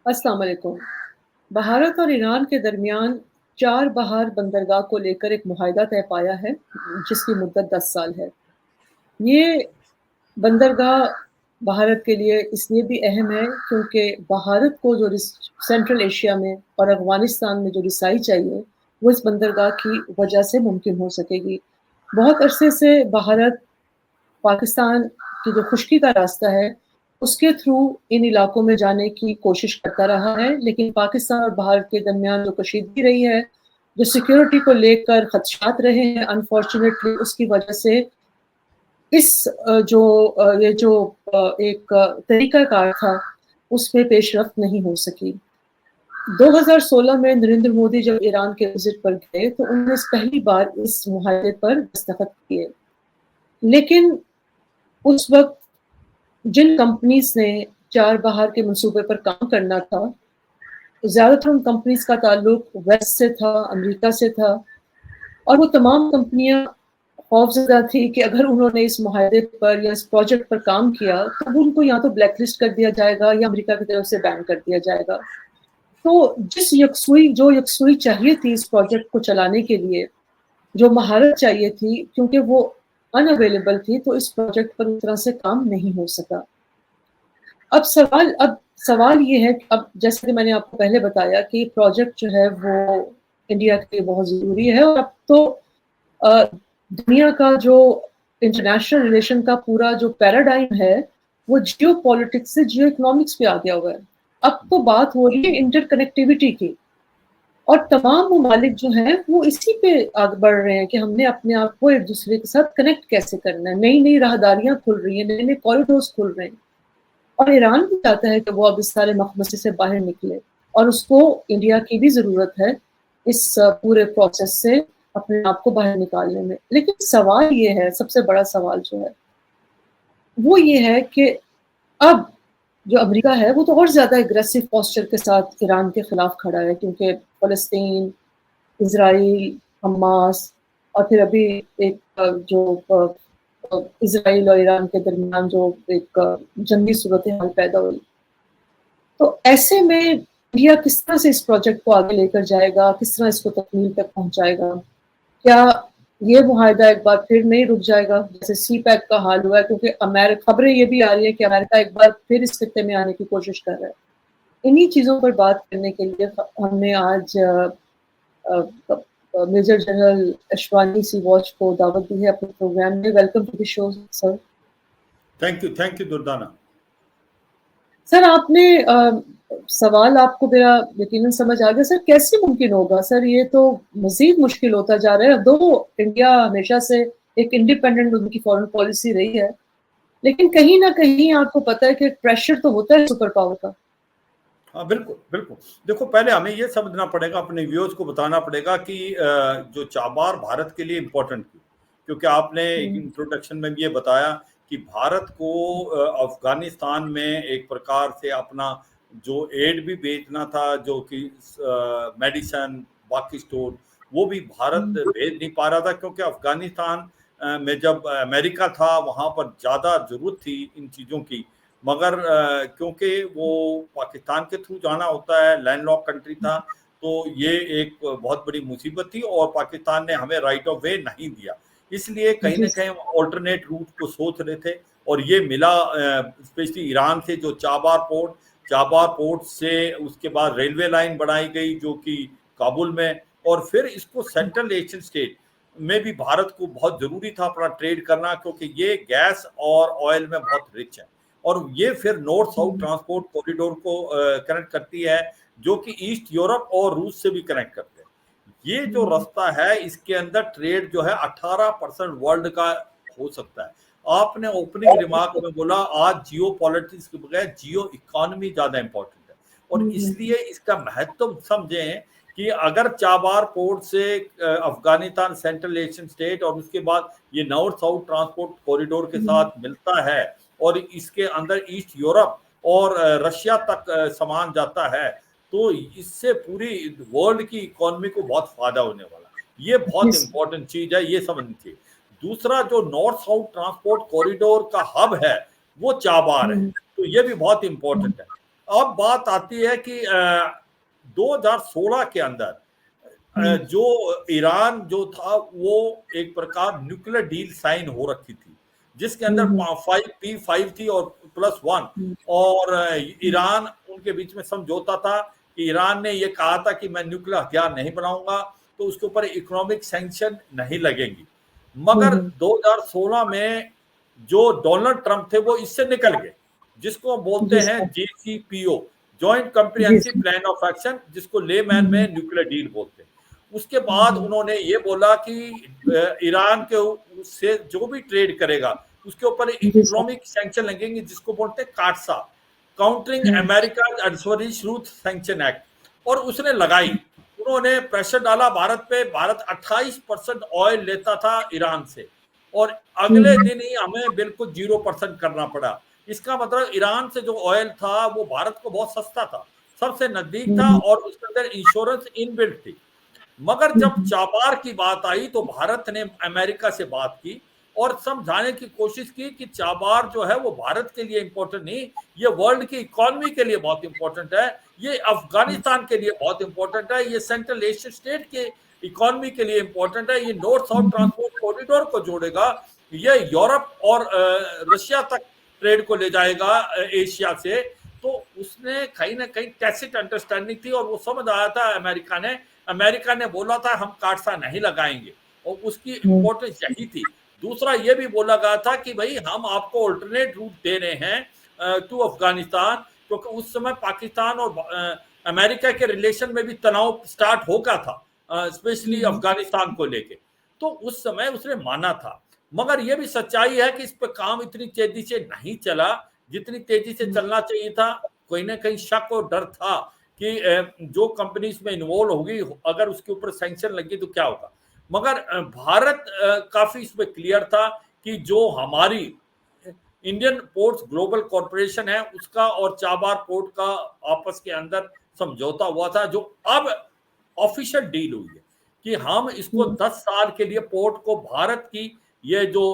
अस्सलाम वालेकुम। भारत और ईरान के दरमियान चार बहार बंदरगाह को लेकर एक मुआहदा तय पाया है, जिसकी मुद्दत 10 साल है। ये बंदरगाह भारत के लिए इसलिए भी अहम है क्योंकि भारत को जो सेंट्रल एशिया में और अफगानिस्तान में जो रिसाई चाहिए, वो इस बंदरगाह की वजह से मुमकिन हो सकेगी। बहुत अरसे से भारत पाकिस्तान की जो खुश्की का रास्ता है, उसके थ्रू इन इलाकों में जाने की कोशिश करता रहा है, लेकिन पाकिस्तान और भारत के दरमियान जो कशीदगी रही है, जो सिक्योरिटी को लेकर खदशात रहे हैं, अनफॉर्चुनेटली उसकी वजह से ये जो एक तरीकाकार था, उसमें पेशरफ्त नहीं हो सकी। 2016 में नरेंद्र मोदी जब ईरान के विजिट पर गए, तो उन्होंने पहली बार इस मुआहदे पर दस्तखत किए। लेकिन उस वक्त जिन कंपनीज ने चार बहार के मंसूबे पर काम करना था, ज्यादातर उन कंपनीज का ताल्लुक वेस्ट से था, अमेरिका से था, और वो तमाम कंपनियां खौफजदा थी कि अगर उन्होंने इस मुआहदे पर या इस प्रोजेक्ट पर काम किया तो उनको या तो ब्लैकलिस्ट कर दिया जाएगा या अमेरिका की तरफ से बैन कर दिया जाएगा। तो जो यकसुई चाहिए थी इस प्रोजेक्ट को चलाने के लिए, जो महारत चाहिए थी, क्योंकि वो अनअवेलेबल थी, तो इस प्रोजेक्ट पर उस तरह से काम नहीं हो सका। अब सवाल ये है कि अब जैसे कि मैंने आपको पहले बताया कि प्रोजेक्ट जो है वो इंडिया के लिए बहुत ज़रूरी है, और अब तो दुनिया का जो इंटरनेशनल रिलेशन का पूरा जो पैराडाइम है, वो जियो पॉलिटिक्स से जियो इकोनॉमिक्स पे आ गया हुआ है। अब तो बात हो रही है इंटरकनेक्टिविटी की, और तमाम ममालिक जो हैं वो इसी पे आगे बढ़ रहे हैं कि हमने अपने आप को एक दूसरे के साथ कनेक्ट कैसे करना है। नई नई राहदारियां खुल रही हैं, नए नए कॉरिडोर्स खुल रहे हैं, और ईरान भी चाहता है कि वो अब इस सारे मखमसे से बाहर निकले, और उसको इंडिया की भी ज़रूरत है इस पूरे प्रोसेस से अपने आप को बाहर निकालने में। लेकिन सवाल ये है, सबसे बड़ा सवाल जो है वो ये है कि अब जो अमेरिका है वो तो और ज़्यादा एग्रेसिव पोस्चर के साथ ईरान के खिलाफ खड़ा है, क्योंकि फ़लस्तीन, इज़राइल, हमास, और फिर अभी एक इज़राइल और ईरान के दरमियान जो एक जंगी सूरत हाल पैदा हुई। तो ऐसे में इंडिया किस तरह से इस प्रोजेक्ट को आगे लेकर जाएगा, किस तरह इसको तकमील तक पहुंचाएगा? क्या ये मुआहदा एक बार फिर नहीं रुक जाएगा जैसे सी पैक का हाल हुआ है? क्योंकि खबरें ये भी आ रही है कि अमेरिका एक बार फिर इस खत्ते में आने की कोशिश कर रहा है। इन्हीं चीज़ों पर बात करने के लिए हमने आज major general Ashwani Siwach को दावत दी है अपने प्रोग्राम में। Welcome to the show sir. Thank you Durdana. Sir, आपने सवाल आपको मेरा यकीनन समझ आ गया। सर, कैसे मुमकिन होगा? सर, ये तो मजीद मुश्किल होता जा रहा है। दो इंडिया हमेशा से एक इंडिपेंडेंट उनकी फॉरेन पॉलिसी रही है, लेकिन कहीं ना कहीं आपको पता है कि प्रेशर तो होता है सुपर पावर का। हाँ, बिल्कुल बिल्कुल। देखो, पहले हमें ये समझना पड़ेगा, अपने व्यूअर्स को बताना पड़ेगा कि जो चाबार भारत के लिए इम्पोर्टेंट थी, क्योंकि आपने एक इंट्रोडक्शन में भी ये बताया कि भारत को अफगानिस्तान में एक प्रकार से अपना जो एड भी भेजना था, जो कि मेडिसन बाकी स्टोर, वो भी भारत भेज नहीं पा रहा था, क्योंकि अफगानिस्तान में जब अमेरिका था वहाँ पर ज़्यादा ज़रूरत थी इन चीज़ों की, मगर क्योंकि वो पाकिस्तान के थ्रू जाना होता है, लैंडलॉक कंट्री था, तो ये एक बहुत बड़ी मुसीबत थी और पाकिस्तान ने हमें राइट ऑफ वे नहीं दिया। इसलिए कहीं ना कहीं ऑल्टरनेट रूट को सोच रहे थे, और ये मिला स्पेशली ईरान से, जो चाबार पोर्ट से उसके बाद रेलवे लाइन बनाई गई जो कि काबुल में, और फिर इसको सेंट्रल एशियन स्टेट में भी भारत को बहुत जरूरी था अपना ट्रेड करना, क्योंकि ये गैस और ऑयल में बहुत रिच है, और ये फिर नॉर्थ साउथ ट्रांसपोर्ट कॉरिडोर को कनेक्ट करती है, जो कि ईस्ट यूरोप और रूस से भी कनेक्ट करते हैं। ये जो रास्ता है, इसके अंदर ट्रेड जो है 18% वर्ल्ड का हो सकता है। आपने ओपनिंग रिमार्क में बोला आज जियो पॉलिटिक्स के बगैर जियो इकोनॉमी ज्यादा इंपॉर्टेंट है, और इसलिए इसका महत्व समझें कि अगर चाबार पोर्ट से अफगानिस्तान सेंट्रल एशियन स्टेट और उसके बाद ये नॉर्थ साउथ ट्रांसपोर्ट कॉरिडोर के साथ मिलता है, और इसके अंदर ईस्ट यूरोप और रशिया तक सामान जाता है, तो इससे पूरी वर्ल्ड की इकोनॉमी को बहुत फायदा होने वाला है। ये बहुत इंपॉर्टेंट चीज है, ये समझनी चाहिए। दूसरा, जो नॉर्थ साउथ ट्रांसपोर्ट कॉरिडोर का हब है वो चाबार है, तो ये भी बहुत इंपॉर्टेंट है। अब बात आती है कि 2016 के अंदर जो ईरान जो था वो एक प्रकार न्यूक्लियर डील साइन हो रखी थी, जिसके अंदर 5P5 थी और +1, और ईरान उनके बीच में समझौता था कि ईरान ने ये कहा था कि मैं न्यूक्लियर हथियार नहीं बनाऊंगा तो उसके ऊपर इकोनॉमिक सैंक्शन नहीं लगेंगी। मगर 2016 में जो डोनाल्ड ट्रंप थे वो इससे निकल गए, जिसको बोलते हैं JCPO, joint comprehensive plan of action, जिसको लेमैन में न्यूक्लियर डील बोलते हैं। उसके बाद उन्होंने ये बोला कि ईरान के से जो भी ट्रेड करेगा उसके ऊपर इकोनॉमिक सैंक्शन लगेंगे, जिसको बोलते हैं काटसा, countering America adversary truth sanction act, और उसने लगाई। उन्होंने प्रेशर डाला भारत पे। भारत 28% ऑयल लेता था ईरान से, और अगले दिन ही हमें बिल्कुल 0% करना पड़ा। इसका मतलब ईरान से जो ऑयल था वो भारत को बहुत सस्ता था, सबसे नजदीक था, और उसके अंदर इंश्योरेंस इनबिल्ट थी। मगर जब चाबार की बात आई तो भारत ने अमेरिका से बात की और समझाने की कोशिश की कि चाबार जो है वो भारत के लिए इंपॉर्टेंट नहीं, ये वर्ल्ड की इकोनॉमी के लिए बहुत इंपॉर्टेंट है, ये अफगानिस्तान के लिए बहुत इंपॉर्टेंट है, ये सेंट्रल एशियन स्टेट के इकोनॉमी के लिए इंपॉर्टेंट है, ये नॉर्थ साउथ ट्रांसपोर्ट कॉरिडोर को जोड़ेगा, ये यूरोप और रशिया तक ट्रेड को ले जाएगा एशिया से। तो उसने कहीं ना कहीं टैसिट अंडरस्टैंडिंग थी, और वो समझ आया था अमेरिका ने बोला था हम काटसा नहीं लगाएंगे, और उसकी इंपॉर्टेंस यही थी। दूसरा ये भी बोला गया था कि भाई हम आपको अल्टरनेट रूट दे रहे हैं टू अफगानिस्तान, क्योंकि उस समय पाकिस्तान और अमेरिका के रिलेशन में भी तनाव स्टार्ट हो गया था, स्पेशली अफगानिस्तान को लेके। तो उस समय उसने माना था। मगर यह भी सच्चाई है कि इस पर काम इतनी तेजी से नहीं चला जितनी तेजी से चलना चाहिए था। कोई ना कहीं शक और डर था कि जो कंपनीज में इन्वॉल्व होगी अगर उसके ऊपर सैंक्शन लगी तो क्या होगा। मगर भारत काफी इसमें क्लियर था कि जो हमारी इंडियन पोर्ट्स ग्लोबल कॉर्पोरेशन है उसका और चाबार पोर्ट का आपस के अंदर समझौता हुआ था, जो अब ऑफिशियल डील हुई है कि हम इसको 10 साल के लिए पोर्ट को भारत की ये जो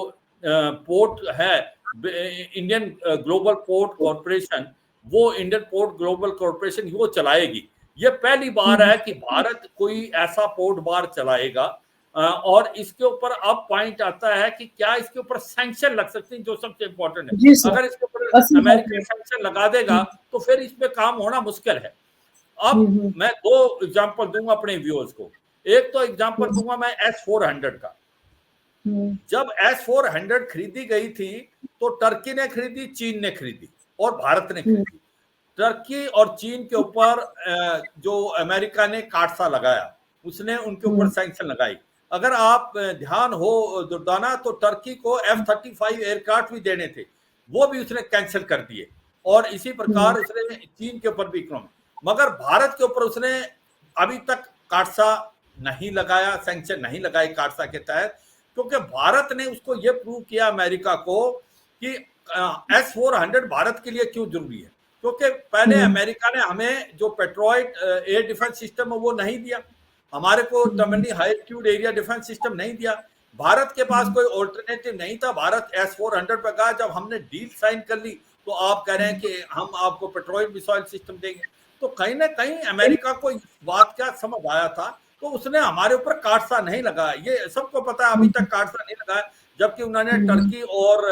पोर्ट है इंडियन ग्लोबल पोर्ट कॉर्पोरेशन, वो इंडियन पोर्ट ग्लोबल कॉर्पोरेशन वो चलाएगी। ये पहली बार है कि भारत कोई ऐसा पोर्ट बार चलाएगा। और इसके ऊपर अब पॉइंट आता है कि क्या इसके ऊपर सैंक्शन लग सकते हैं, जो सबसे इंपॉर्टेंट है। अगर इसके ऊपर अमेरिका सैंक्शन लगा देगा तो फिर इस पे काम होना मुश्किल है। अब मैं 2 एग्जांपल दूंगा अपने व्यूअर्स को। एक तो एग्जांपल दूंगा मैं S-400 का। जब S-400 खरीदी गई थी तो टर्की ने खरीदी, चीन ने खरीदी और भारत ने खरीदी। टर्की और चीन के ऊपर जो अमेरिका ने काटसा लगाया, उसने उनके ऊपर सैंक्शन लगाई। अगर आप ध्यान हो दुर्दाना तो टर्की को F-35 एयरक्राफ्ट भी देने थे, वो भी उसने कैंसिल कर दिए, और इसी प्रकार उसने चीन के ऊपर भी इकोनॉमी। मगर भारत के ऊपर उसने अभी तक काटसा नहीं लगाया, सैंक्शन नहीं लगाए काटसा के तहत, क्योंकि भारत ने उसको ये प्रूव किया अमेरिका को कि S-400 भारत के लिए क्यों जरूरी है। क्योंकि पहले अमेरिका ने हमें जो पेट्रोइट एयर डिफेंस सिस्टम है वो नहीं दिया, हमारे को terminal high altitude area defence system नहीं दिया। भारत के पास कोई ऑल्टरनेटिव नहीं था। भारत S-400 पे कहा, जब हमने डील साइन कर ली तो आप कह रहे हैं कि हम आपको पेट्रोइट मिसाइल सिस्टम देंगे। तो कहीं ना कहीं अमेरिका को इस बात का समझ आया था, तो उसने हमारे ऊपर काटसा नहीं लगाया। ये सबको पता है अभी तक काटसा नहीं लगाया, जबकि उन्होंने टर्की और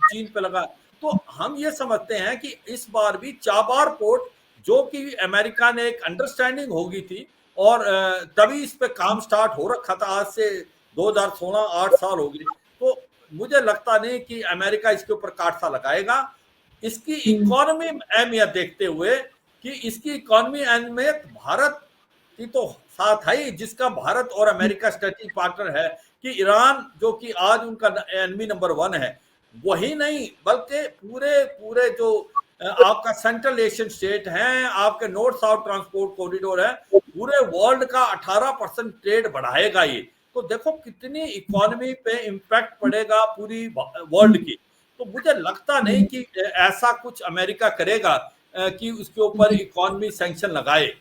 चीन पे लगा। तो हम ये समझते हैं कि इस बार भी चाबार पोर्ट, जो कि अमेरिका ने एक अंडरस्टैंडिंग होगी थी और तभी इस पे काम स्टार्ट हो रखा था, आज से 2016 8 साल हो गए, तो मुझे लगता नहीं कि अमेरिका इसके ऊपर काटसा लगाएगा। इसकी इकोनॉमी अहमियत देखते हुए कि इसकी इकोनॉमी अहमियत भारत की तो साथ है, जिसका भारत और अमेरिका स्ट्रेटेजिक पार्टनर है, कि ईरान जो कि आज उनका एनिमी नंबर 1 है, वही नहीं बल्कि पूरे जो आपका सेंट्रल एशियन स्टेट हैं, आपके नॉर्थ साउथ ट्रांसपोर्ट कॉरिडोर है, पूरे वर्ल्ड का 18% ट्रेड बढ़ाएगा ये। तो देखो कितनी इकोनॉमी पे इम्पैक्ट पड़ेगा पूरी वर्ल्ड की। तो मुझे लगता नहीं कि ऐसा कुछ अमेरिका करेगा कि उसके ऊपर इकोनॉमी सैंक्शन लगाए।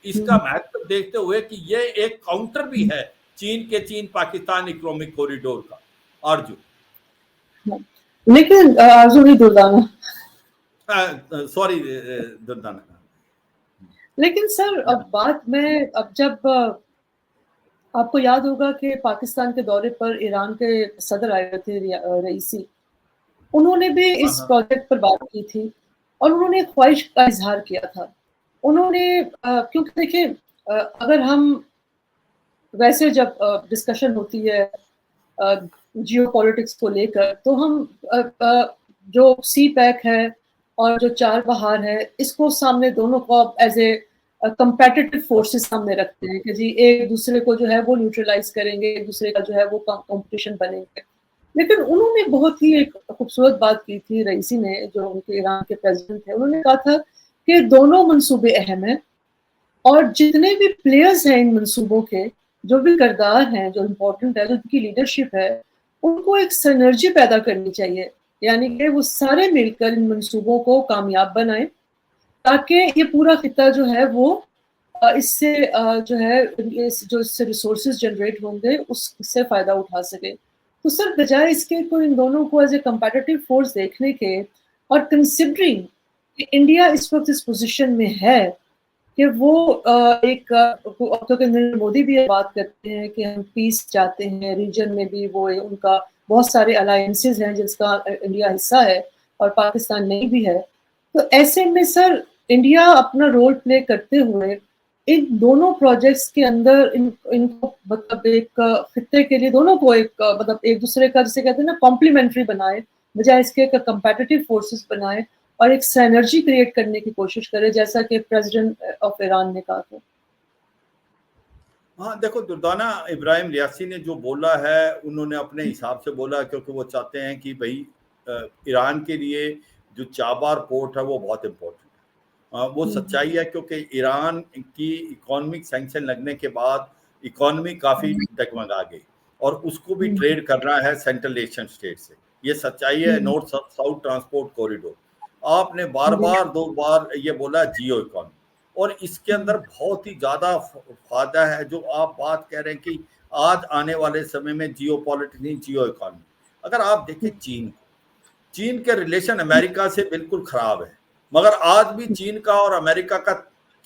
इसका महत्व देखते हुए कि ये एक काउंटर भी है चीन पाकिस्तान इकोनॉमिक कॉरिडोर का। अर्जुन लेकिन अर्जुन दुर्दाना, सॉरी दुर्दाना। लेकिन सर अब बात में, अब जब आपको याद होगा कि पाकिस्तान के दौरे पर ईरान के सदर आए थे रईसी, उन्होंने भी इस प्रोजेक्ट पर बात की थी और उन्होंने ख्वाहिश का इजहार किया था। उन्होंने क्योंकि देखिए अगर हम वैसे जब डिस्कशन होती है जियो पॉलिटिक्स को लेकर, तो हम जो सी पैक है और जो चार बहार है, इसको सामने दोनों को एज ए कंपेटिटिव फोर्सेस सामने रखते हैं कि जी एक दूसरे को जो है वो न्यूट्रलाइज करेंगे, एक दूसरे का जो है वो कंपटीशन बनेंगे। लेकिन उन्होंने बहुत ही एक खूबसूरत बात की थी रईसी ने, जो उनके ईरान के प्रेसिडेंट थे। उन्होंने कहा था कि दोनों मंसूबे अहम हैं और जितने भी प्लेयर्स हैं इन मंसूबों के, जो भी किरदार हैं, जो इम्पोर्टेंट है, जो उनकी लीडरशिप है, उनको एक सिनर्जी पैदा करनी चाहिए, यानी कि वो सारे मिलकर इन मंसूबों को कामयाब बनाएं ताकि ये पूरा खिता जो है वो इससे जो है जो इससे रिसोर्सेज जनरेट होंगे उससे फायदा उठा सके। तो सर बजाय इसके को इन दोनों को एज ए कंपेटिटिव फोर्स देखने के, और कंसिडरिंग कि इंडिया इस वक्त इस पोजीशन में है कि वो क्योंकि नरेंद्र मोदी भी बात करते हैं कि हम पीस चाहते हैं रीजन में भी, वो उनका बहुत सारे अलायंसेस हैं जिसका इंडिया हिस्सा है और पाकिस्तान नहीं भी है। तो ऐसे में सर इंडिया अपना रोल प्ले करते हुए इन दोनों प्रोजेक्ट्स के अंदर इनको मतलब एक खित्ते के लिए दोनों को एक मतलब एक दूसरे का जैसे कहते हैं ना कॉम्प्लीमेंट्री बनाए, बजाय इसके कंपेटिटिव फोर्सेस बनाए और एक सिनर्जी क्रिएट करने की कोशिश करे, जैसा कि प्रेसिडेंट ऑफ ईरान ने कहा था। हाँ देखो दुर्दाना, इब्राहिम रियासी ने जो बोला है उन्होंने अपने हिसाब से बोला, क्योंकि वो चाहते हैं कि भाई ईरान के लिए जो चाबार पोर्ट है वो बहुत इम्पोर्टेंट है। वो सच्चाई है, क्योंकि ईरान की इकोनॉमिक सैंक्शन लगने के बाद इकोनॉमी काफ़ी डगमगा गई और उसको भी ट्रेड करना है सेंट्रल एशियन स्टेट से। ये सच्चाई है। नॉर्थ साउथ ट्रांसपोर्ट कॉरिडोर आपने बार बार 2 बार ये बोला, जियो इकोनॉमी, और इसके अंदर बहुत ही ज़्यादा फायदा है। जो आप बात कह रहे हैं कि आज आने वाले समय में जियो पॉलिटिक्स नहीं, जियो इकोनॉमी। अगर आप देखें चीन के रिलेशन अमेरिका से बिल्कुल खराब है, मगर आज भी चीन का और अमेरिका का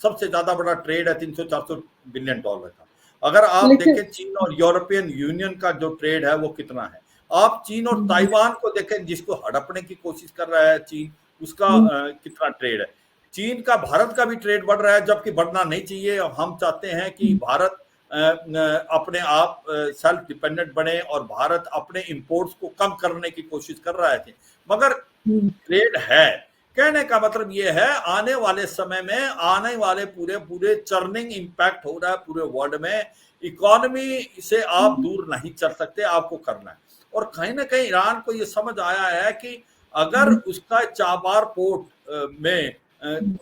सबसे ज़्यादा बड़ा ट्रेड है $300-400 बिलियन का। अगर आप देखें चीन और यूरोपियन यूनियन का जो ट्रेड है वो कितना है। आप चीन और ताइवान को देखें, जिसको हड़पने की कोशिश कर रहा है चीन, उसका कितना ट्रेड है। चीन का भारत का भी ट्रेड बढ़ रहा है, जबकि बढ़ना नहीं चाहिए। हम चाहते हैं कि भारत अपने आप सेल्फ डिपेंडेंट बने और भारत अपने इंपोर्ट्स को कम करने की कोशिश कर रहा है, मगर ट्रेड है। कहने का मतलब ये है, आने वाले समय में आने वाले पूरे चर्निंग इम्पैक्ट हो रहा है पूरे वर्ल्ड में। इकोनॉमी से आप दूर नहीं चल सकते, आपको करना है। और कहीं ना कहीं ईरान को ये समझ आया है कि अगर उसका चाबार पोर्ट में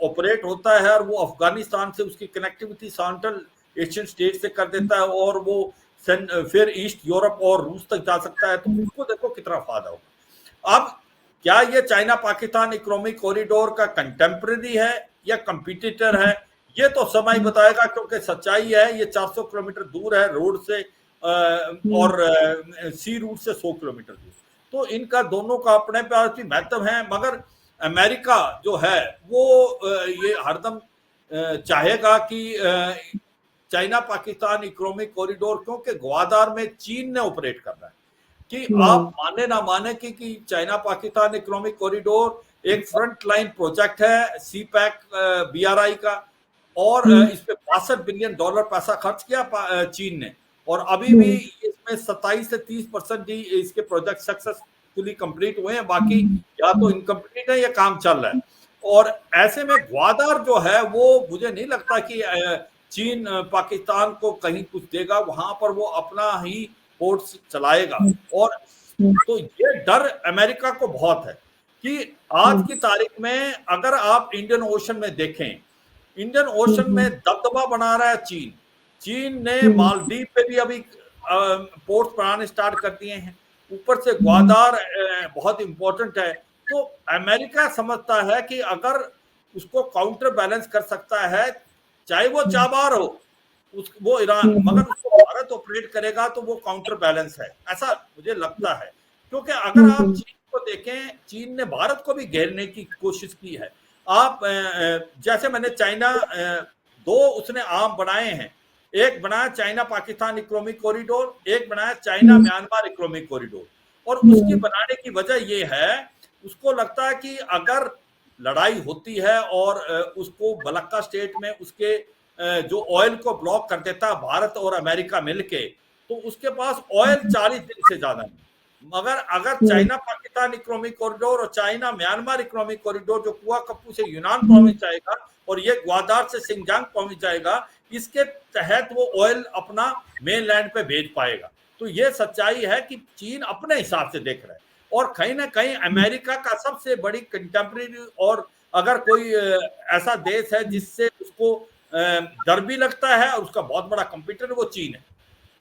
ऑपरेट होता है और वो अफगानिस्तान से उसकी कनेक्टिविटी सेंट्रल एशियन स्टेट से कर देता है और वो फिर ईस्ट यूरोप और रूस तक जा सकता है, तो उसको देखो कितना फायदा होगा। अब क्या ये चाइना पाकिस्तान इकोनॉमिक कॉरिडोर का कंटेम्पररी है या कंपटीटर है, ये तो समय बताएगा, क्योंकि सच्चाई है ये 400 किलोमीटर दूर है रोड से और सी रूट से 100 किलोमीटर दूर। तो इनका दोनों का अपने पास भी महत्व है। मगर अमेरिका जो है वो ये हरदम चाहेगा कि चाइना पाकिस्तान इकोनॉमिक कॉरिडोर, क्योंकि ग्वादार में चीन ने ऑपरेट करना है, कि आप माने ना माने कि चाइना पाकिस्तान इकोनॉमिक कॉरिडोर एक फ्रंट लाइन प्रोजेक्ट है सी पैक BRI का, और इस पे $62 बिलियन पैसा खर्च किया चीन ने, और अभी भी इसमें 27 से 30% ही इसके प्रोजेक्ट सक्सेसफुली कंप्लीट हुए हैं, बाकी या तो इनकम्प्लीट है या काम चल रहा है। और ऐसे में ग्वादार जो है वो मुझे नहीं लगता कि चीन पाकिस्तान को कहीं कुछ देगा, वहां पर वो अपना ही पोर्ट्स चलाएगा। और तो ये डर अमेरिका को बहुत है कि आज की तारीख में अगर आप इंडियन ओशन में देखें, इंडियन ओशन में दबदबा बना रहा है चीन ने मालदीव पे भी अभी पोर्ट्स बनाने स्टार्ट कर दिए हैं, ऊपर से ग्वादार बहुत इंपॉर्टेंट है। तो अमेरिका समझता है कि अगर उसको काउंटर बैलेंस कर सकता है, चाहे वो चाबार हो वो ईरान, मगर उसको भारत ऑपरेट करेगा तो वो काउंटर बैलेंस है, ऐसा मुझे लगता है। क्योंकि अगर आप चीन को देखें, चीन ने भारत को भी घेरने की कोशिश की है। आप जैसे मैंने चाइना दो उसने आर्म बनाए हैं, एक बनाया चाइना पाकिस्तान इकोनॉमिक कॉरिडोर, एक बनाया चाइना म्यांमार इकोनॉमिक कॉरिडोर। और उसकी बनाने की वजह यह है, उसको लगता है कि अगर लड़ाई होती है और उसको मलक्का स्टेट में उसके जो ऑयल को ब्लॉक कर देता है भारत और अमेरिका मिलके, तो उसके पास ऑयल 40 दिन से ज्यादा नहीं। मगर अगर चाइना पाकिस्तान इकोनॉमिक कॉरिडोर और चाइना म्यांमार इकोनॉमिक कॉरिडोर जो कुआ कप्पू से यूनान प्रोविंस जाएगा और ये ग्वादार से सिंगजांग प्रोविंस जाएगा, इसके तहत वो ऑयल अपना मेन लैंड पे भेज पाएगा। तो ये सच्चाई है कि चीन अपने हिसाब से देख रहा है, और कहीं ना कहीं अमेरिका का सबसे बड़ी कंटेम्प्रेरी, और अगर कोई ऐसा देश है जिससे उसको डर भी लगता है और उसका बहुत बड़ा कंपीटर वो चीन है,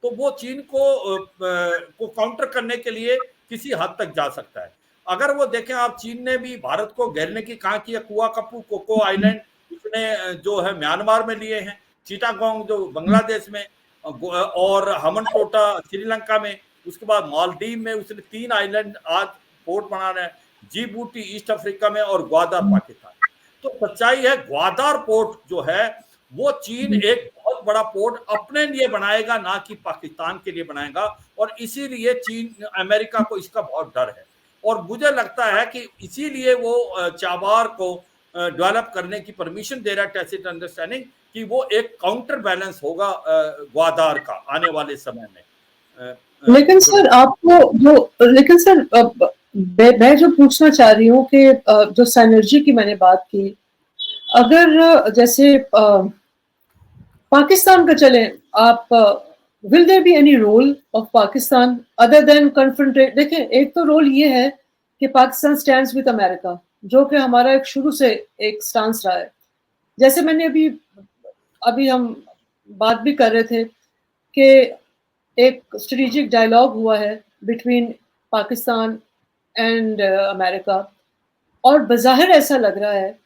तो वो चीन को काउंटर करने के लिए किसी हद तक जा सकता है। अगर वो देखें आप, चीन ने भी भारत को घेरने की कहा कि कुआ कप्पू कोको आइलैंड उसने जो है म्यांमार में लिए हैं, चिटागोंग जो बांग्लादेश में, और हमनटोटा श्रीलंका में, उसके बाद मालदीव में उसने 3 आइलैंड आज पोर्ट बना रहे हैं, जिबूटी ईस्ट अफ्रीका में, और ग्वादार पाकिस्तान। तो सच्चाई है ग्वादार पोर्ट जो है वो चीन एक बहुत बड़ा पोर्ट अपने लिए बनाएगा, ना कि पाकिस्तान के लिए बनाएगा, और इसीलिए चीन अमेरिका को इसका बहुत डर है। और मुझे लगता है कि इसीलिए वो चाबार को डेवलप करने की परमिशन दे रहा है, टैसिट अंडरस्टैंडिंग, कि वो एक काउंटर बैलेंस होगा ग्वादार का आने वाले समय में। लेकिन सर मैं जो पूछना चाह रही हूँ कि जो सिनर्जी की मैंने बात की, अगर जैसे पाकिस्तान का चले, आप will there be any role of Pakistan other than confrontation? देखें, एक तो रोल ये है कि पाकिस्तान स्टैंड्स विद अमेरिका, जो कि हमारा एक शुरू से एक स्टांस रहा है। जैसे मैंने अभी हम बात भी कर रहे थे कि एक स्ट्रेटेजिक डायलॉग हुआ है बिटवीन पाकिस्तान एंड अमेरिका, और बज़ाहिर ऐसा लग रहा है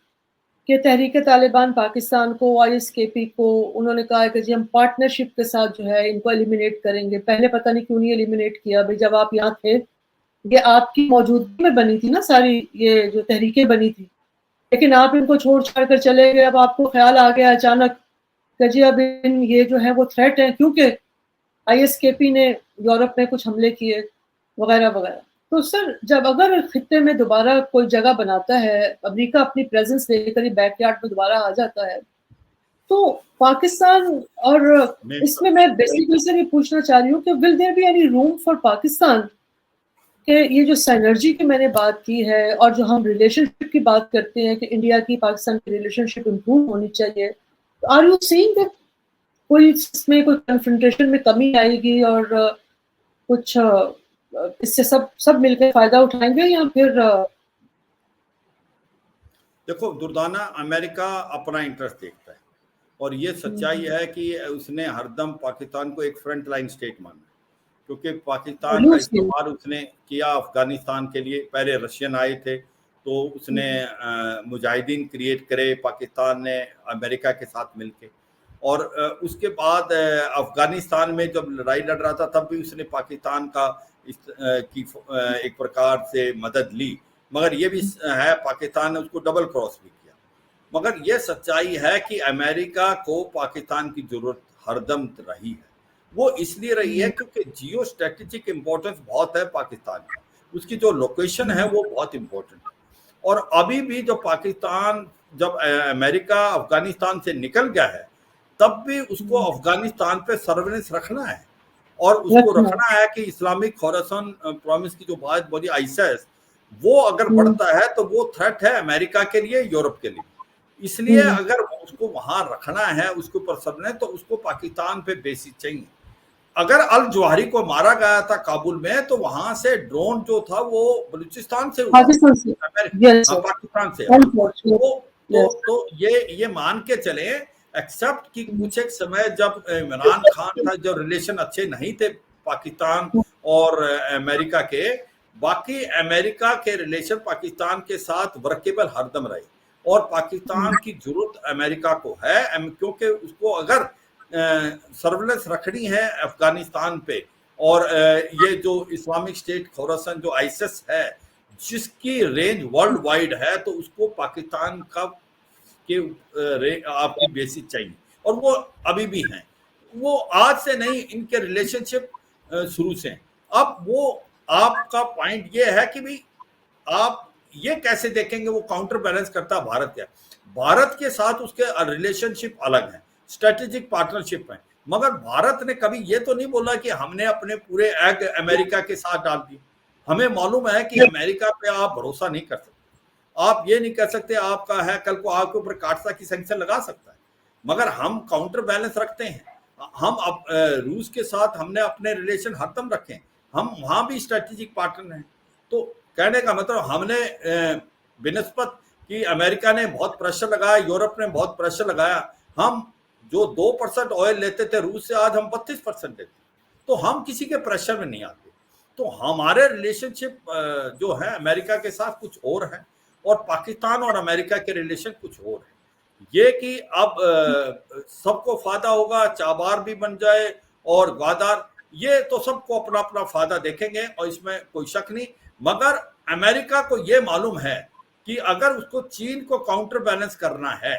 कि तहरीक तालिबान पाकिस्तान को, ISKP को, उन्होंने कहा है कि जी हम पार्टनरशिप के साथ जो है इनको एलिमिनेट करेंगे। पहले पता नहीं क्यों नहीं एलिमिनेट किया भाई, जब आप यहाँ थे, ये आपकी मौजूदगी में बनी थी ना सारी ये जो तहरीकें बनी थी, लेकिन आप इनको छोड़ छाड़ कर चले गए। अब आपको ख्याल आ गया अचानक कि जी अब ये जो है वो थ्रेट है, क्योंकि ISKP ने यूरोप में कुछ हमले किए वगैरह वगैरह। तो सर, जब अगर खित्ते में दोबारा कोई जगह बनाता है, अमेरिका अपनी प्रेजेंस लेकर ही बैकयार्ड में दोबारा आ जाता है, तो पाकिस्तान, और इसमें मैं बेसिकली से ये पूछना चाह रही हूँ कि will there be any room for Pakistan कि ये जो सिनर्जी की मैंने बात की है, और जो हम रिलेशनशिप की बात करते हैं कि इंडिया की पाकिस्तान की रिलेशनशिप इम्प्रूव होनी चाहिए, तो आर यू सीइंग दैट कोई इसमें कोई कन्फ्रंटेशन में कमी आएगी और कुछ इससे सब मिलकर फायदा उठाएंगे, या फिर? देखो दुर्दाना, अमेरिका अपना इंटरेस्ट देखता है, और ये सच्चाई है कि उसने हरदम पाकिस्तान को एक फ्रंट लाइन स्टेट माना, क्योंकि पाकिस्तान का इस्तेमाल उसने किया अफगानिस्तान के लिए। पहले रशियन आए थे तो उसने मुजाहिदीन क्रिएट करे पाकिस्तान ने अमेरिका के साथ मिलके, और उसके बाद अफगानिस्तान में जब लड़ाई लड़ रहा था तब भी उसने पाकिस्तान का की एक प्रकार से मदद ली, मगर ये भी है पाकिस्तान ने उसको डबल क्रॉस भी किया। मगर ये सच्चाई है कि अमेरिका को पाकिस्तान की जरूरत हरदम रही है। वो इसलिए रही है क्योंकि जियो स्ट्रेटेजिक इंपॉर्टेंस बहुत है पाकिस्तान का, उसकी जो लोकेशन है वो बहुत इंपॉर्टेंट है। और अभी भी जो पाकिस्तान, जब अमेरिका अफगानिस्तान से निकल गया है, तब भी उसको अफगानिस्तान पे सर्वेलेंस रखना है, और उसको रखना है कि इस्लामिक खोरासान प्रोविंस की जो बात बोली आईएसआईएस, वो अगर बढ़ता है तो वो थ्रेट है अमेरिका के लिए, यूरोप के लिए। इसलिए अगर उसको वहां रखना है, उसके ऊपर सर्वेलेंस, तो उसको पाकिस्तान पे बेसिस चाहिए। अगर अल जवाहिरी को मारा गया था काबुल में, तो वहां से ड्रोन जो था वो बलूचिस्तान से, पाकिस्तान से। तो ये मान के चले, एक्सेप्ट कि कुछ एक समय जब इमरान खान था, जो रिलेशन अच्छे नहीं थे पाकिस्तान और अमेरिका के, बाकी अमेरिका के रिलेशन पाकिस्तान के साथ वर्केबल हरदम रहे, और पाकिस्तान की जरूरत अमेरिका को है, क्योंकि उसको अगर सर्वेलेंस रखनी है अफगानिस्तान पे, और ये जो इस्लामिक स्टेट खोरासान जो आईएसआईएस है, जिसकी रेंज वर्ल्ड वाइड है, तो उसको पाकिस्तान का के आपकी बेसिस चाहिए, और वो अभी भी हैं। वो आज से नहीं, इनके रिलेशनशिप शुरू से हैं। अब वो आपका पॉइंट ये है कि भाई आप ये कैसे देखेंगे वो काउंटर बैलेंस करता भारत क्या? भारत के साथ उसके रिलेशनशिप अलग है, स्ट्रेटेजिक पार्टनरशिप है, मगर भारत ने कभी ये तो नहीं बोला कि हमने अपने पूरे एग अमेरिका के साथ डाल दिए। हमें मालूम है कि अमेरिका पे आप भरोसा नहीं कर सकते, आप ये नहीं कह सकते आपका है, कल को आपके ऊपर काटसा की सैंक्शन लगा सकता है, मगर हम काउंटर बैलेंस रखते हैं। हम अब रूस के साथ हमने अपने रिलेशन हरदम रखे, हम वहां भी स्ट्रेटेजिक पार्टनर हैं। तो कहने का मतलब हमने बिनस्बत कि अमेरिका ने बहुत प्रेशर लगाया, यूरोप ने बहुत प्रेशर लगाया, हम जो 2% ऑयल लेते थे रूस से, आज हम 32% लेते, तो हम किसी के प्रेशर में नहीं आते। तो हमारे रिलेशनशिप जो है अमेरिका के साथ कुछ और है, और पाकिस्तान और अमेरिका के रिलेशन कुछ और है। ये कि अब सबको फायदा होगा, चाबार भी बन जाए और ग्वादार, ये तो सबको अपना अपना फायदा देखेंगे और इसमें कोई शक नहीं। मगर अमेरिका को ये मालूम है कि अगर उसको चीन को काउंटर बैलेंस करना है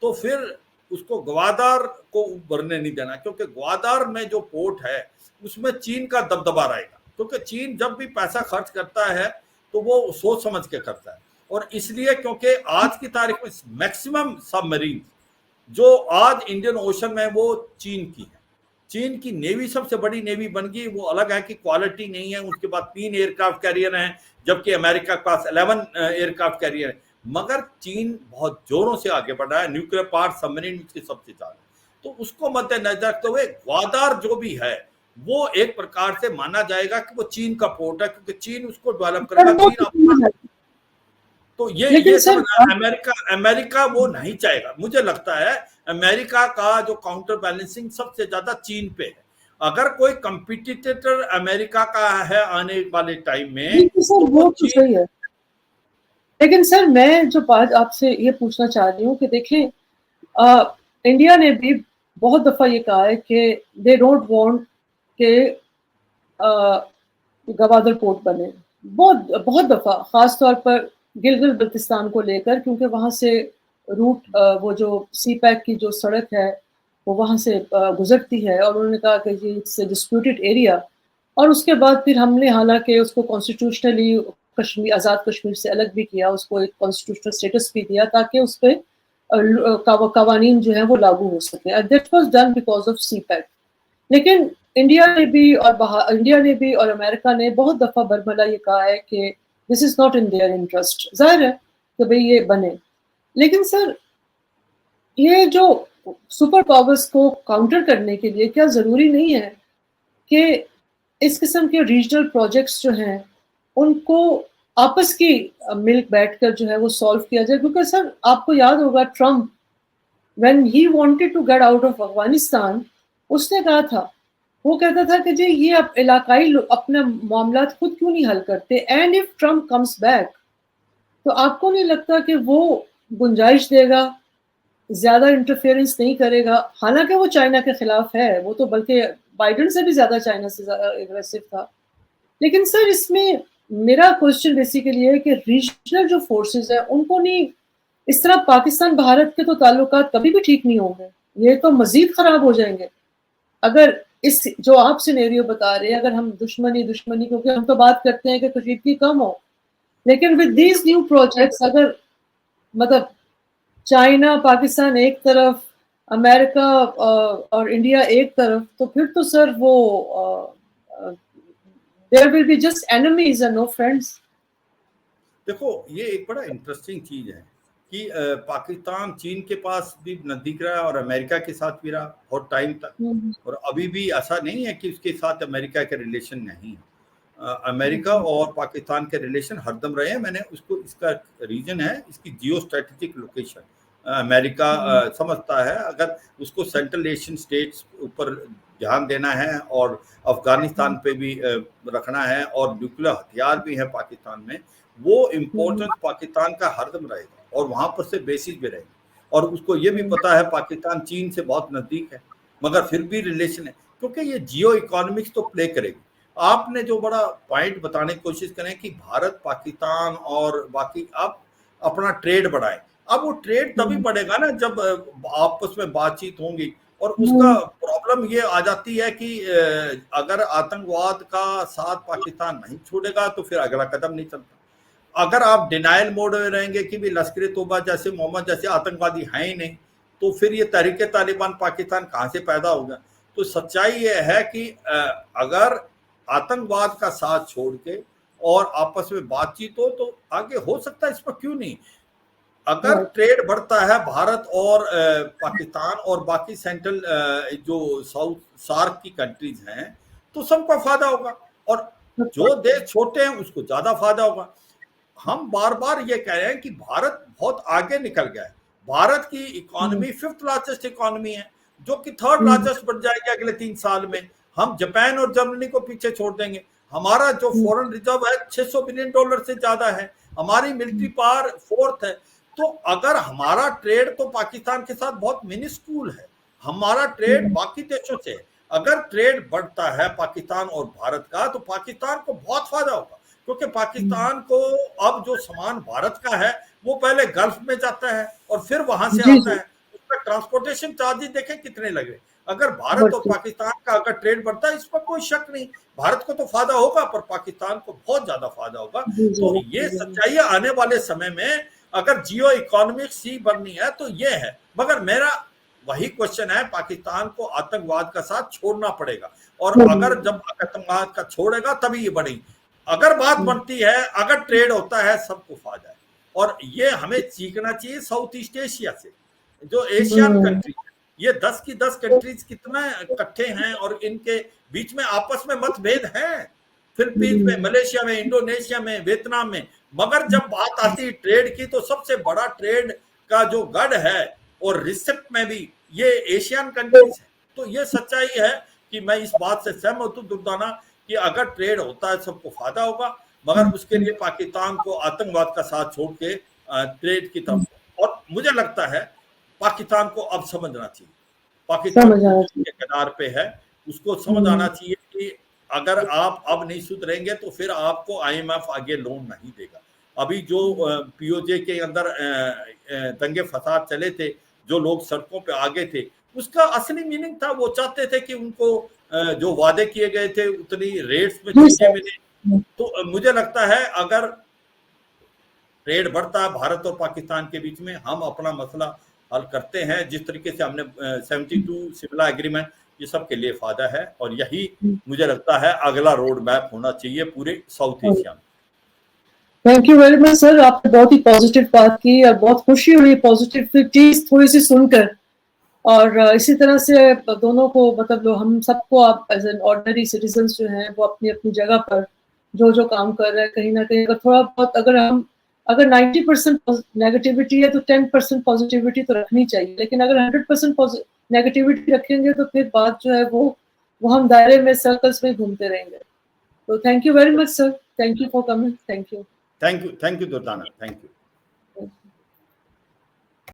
तो फिर उसको ग्वादार को उभरने नहीं देना, क्योंकि ग्वादार में जो पोर्ट है उसमें चीन का दबदबा रहेगा, क्योंकि चीन जब भी पैसा खर्च करता है तो वो सोच समझ के करता है। और इसलिए क्योंकि आज की तारीख में मैक्सिमम सबमरीन जो आज इंडियन ओशन में वो चीन की है। चीन की नेवी सबसे बड़ी नेवी बन गई, वो अलग है कि क्वालिटी नहीं है, उसके बाद 3 एयरक्राफ्ट कैरियर हैं, जबकि अमेरिका के पास 11 एयरक्राफ्ट कैरियर है। मगर चीन बहुत जोरों से आगे बढ़ रहा है, न्यूक्लियर पावर सबमरीन उसके सबसे ज्यादा, तो उसको मद्देनजर रखते हुए ग्वादार जो भी है वो एक प्रकार से माना जाएगा कि वो चीन का पोर्ट है, क्योंकि चीन उसको डेवलप करेगा, चीन अपना। तो ये समझना, अमेरिका वो नहीं चाहेगा। मुझे लगता है अमेरिका का जो काउंटर बैलेंसिंग सबसे ज्यादा चीन पे है। अगर कोई कंपटीटर अमेरिका का है आने वाले टाइम में तो वो सही है। लेकिन सर मैं जो बात आपसे ये पूछना चाह रही हूँ कि देखिए इंडिया ने भी बहुत दफा ये कहा है कि दे डोंट वांट के गवादर पोर्ट बने, बहुत दफा, खास तौर पर गिलगित बल्तिस्तान को लेकर, क्योंकि वहां से रूट वो जो सी पैक की जो सड़क है वो वहां से गुजरती है, और उन्होंने कहा कि ये इट्स डिस्प्यूटेड एरिया। और उसके बाद फिर हमने हालांकि उसको कॉन्स्टिट्यूशनली कश्मीर, आज़ाद कश्मीर से अलग भी किया, उसको एक कॉन्स्टिट्यूशनल स्टेटस भी दिया ताकि उस पर कवानीन जो है वो लागू हो सके। That was done because of CPEC. लेकिन इंडिया ने भी और अमेरिका ने बहुत दफा बरमला ये कहा है कि this is not in their interest. जाहिर है कि भाई ये बने, लेकिन सर ये जो सुपर पावर्स को काउंटर करने के लिए क्या जरूरी नहीं है कि इस किस्म के रीजनल प्रोजेक्ट्स जो हैं उनको आपस की मिल बैठकर जो है वो सॉल्व किया जाए? क्योंकि सर आपको याद होगा Trump when he wanted to get out of Afghanistan, उसने कहा था, वो कहता था कि जी ये अब इलाकाई अपने मामला खुद क्यों नहीं हल करते, and if Trump comes back, तो आपको नहीं लगता कि वो गुंजाइश देगा, ज्यादा इंटरफेरेंस नहीं करेगा? हालांकि वो चाइना के खिलाफ है, वो तो बल्कि बाइडेन से भी ज्यादा चाइना से एग्रेसिव था। लेकिन सर इसमें मेरा क्वेश्चन बेसिकली है कि रीजनल जो फोर्सेस है उनको नहीं, इस तरह पाकिस्तान भारत के तो ताल्लुकात कभी भी ठीक नहीं होंगे, ये तो मजीद खराब हो जाएंगे अगर इस जो आप सिनेरियो बता रहे हैं, अगर हम दुश्मनी, क्योंकि हम तो बात करते हैं कि कशीदगी कम हो, लेकिन विद दीज न्यू प्रोजेक्ट्स अगर मतलब चाइना पाकिस्तान एक तरफ, अमेरिका और इंडिया एक तरफ, तो फिर तो सर वो there will be just enemies and no friends. देखो ये एक बड़ा इंटरेस्टिंग चीज है कि पाकिस्तान चीन के पास भी नजदीक रहा और अमेरिका के साथ भी रहा बहुत टाइम तक, और अभी भी ऐसा नहीं है कि उसके साथ अमेरिका के रिलेशन नहीं है। अमेरिका और पाकिस्तान के रिलेशन हरदम रहे हैं। मैंने उसको, इसका रीजन है इसकी जियो स्ट्रेटेजिक लोकेशन। अमेरिका समझता है अगर उसको सेंट्रल एशियन स्टेट्स ऊपर ध्यान देना है और अफगानिस्तान पे भी रखना है, और न्यूक्लियर हथियार भी है पाकिस्तान में, वो इम्पोर्टेंस पाकिस्तान का हरदम रहेगा और वहां पर से बेसिस भी रहेगी। और उसको ये भी पता है पाकिस्तान चीन से बहुत नजदीक है, मगर फिर भी रिलेशन है, क्योंकि ये जियो इकोनॉमिक्स तो प्ले करेगी। आपने जो बड़ा पॉइंट बताने की कोशिश करें कि भारत पाकिस्तान और बाकी आप अपना ट्रेड बढ़ाएं। अब वो ट्रेड तभी बढ़ेगा ना जब आपस में बातचीत होंगी, और उसका प्रॉब्लम ये आ जाती है कि अगर आतंकवाद का साथ पाकिस्तान नहीं छोड़ेगा तो फिर अगला कदम नहीं चलता। अगर आप डिनाइल मोड में रहेंगे कि भी लश्कर तोबा जैसे मोहम्मद जैसे आतंकवादी हैं ही नहीं, तो फिर ये तहरीक तालिबान पाकिस्तान कहाँ से पैदा होगा। तो सच्चाई ये है कि अगर आतंकवाद का साथ छोड़ के और आपस में बातचीत हो तो आगे हो सकता है, इस पर क्यों नहीं। अगर ट्रेड बढ़ता है भारत और पाकिस्तान और बाकी सेंट्रल जो साउथ सार्क की कंट्रीज हैं तो सबका फायदा होगा, और जो देश छोटे हैं उसको ज्यादा फायदा होगा। हम बार बार ये कह रहे हैं कि भारत बहुत आगे निकल गया है। भारत की इकोनॉमी 5th लार्जेस्ट इकोनॉमी है, जो कि 3rd लार्जेस्ट बन जाएगी अगले 3 साल में। हम जापान और जर्मनी को पीछे छोड़ देंगे। हमारा जो फॉरेन रिजर्व है $600 बिलियन से ज्यादा है। हमारी मिलिट्री पावर 4th है। तो अगर हमारा ट्रेड तो पाकिस्तान के साथ बहुत मिनिस्कूल है, हमारा ट्रेड बाकी देशों से है। अगर ट्रेड बढ़ता है पाकिस्तान और भारत का तो पाकिस्तान को बहुत फायदा होगा, क्योंकि पाकिस्तान को अब जो सामान भारत का है वो पहले गल्फ में जाता है और फिर वहां से आता है। उसका ट्रांसपोर्टेशन चार्जेस देखें कितने लगे। अगर भारत और पाकिस्तान का अगर ट्रेड बढ़ता है इस पर कोई शक नहीं, भारत को तो फायदा होगा पर पाकिस्तान को बहुत ज्यादा फायदा होगा। तो ये सच्चाई आने वाले समय में अगर जियो इकोनॉमिक सी बननी है तो ये है। मगर मेरा वही क्वेश्चन है, पाकिस्तान को आतंकवाद का साथ छोड़ना पड़ेगा, और अगर जब आतंकवाद का छोड़ेगा तभी ये बढ़ेगी। अगर बात बनती है, अगर ट्रेड होता है सबको फायदा है, और ये हमें सीखना चाहिए साउथ ईस्ट एशिया से। जो एशियन कंट्री, ये 10 की 10 कंट्रीज कितना इकट्ठे हैं और इनके बीच में आपस में मतभेद हैं, फिलीपींस में, मलेशिया में, इंडोनेशिया में, वियतनाम में। मगर जब बात आती है ट्रेड की तो सबसे बड़ा ट्रेड का जो गढ़ है और रिसिप्ट में भी ये एशियन कंट्रीज है। तो ये सच्चाई है कि मैं इस बात से सहमत हूं दुर्दाना कि अगर ट्रेड होता है सबको फायदा होगा, मगर उसके लिए पाकिस्तान को आतंकवाद का साथ छोड़ के ट्रेड की तरफ। और मुझे लगता है पाकिस्तान को अब समझना चाहिए, पाकिस्तान के किनार पे है, उसको समझ आना चाहिए कि अगर आप अब नहीं सुधरेंगे तो फिर आपको IMF आगे लोन नहीं देगा। अभी जो POJ के अंदर दंगे फसाद चले थे, जो लोग सड़कों पे आगे थे, उसका असली मीनिंग था वो चाहते थे कि उनको जो वादे किए गए थे उतनी रेट्स में चीजें मिले। तो मुझे लगता है अगर ट्रेड बढ़ता है भारत और पाकिस्तान के बीच में, हम अपना मसला हल करते हैं जिस तरीके से हमने 72 शिमला एग्रीमेंट, ये सब के लिए फायदा है। और यही मुझे लगता है अगला रोड मैप होना चाहिए पूरे साउथ एशिया में। Thank you very much sir, आपने बहुत ही पॉजिटिव बात की और बहुत खुशी हुई पॉजिटिविटी थोड़ी सी सुनकर। और इसी तरह से दोनों को मतलब हम सबको आप एज एन ऑर्डिनरी सिटीजन्स जो हैं वो अपनी अपनी जगह पर जो जो काम कर रहे हैं, कहीं ना कहीं अगर थोड़ा बहुत अगर 90% नेगेटिविटी है तो 10% पॉजिटिविटी तो रखनी चाहिए। लेकिन अगर 100% नेगेटिविटी रखेंगे तो फिर बात जो है वो हम दायरे में सर्कल्स में घूमते रहेंगे। तो thank you very much sir, thank you for coming. Thank you Durdana, thank you.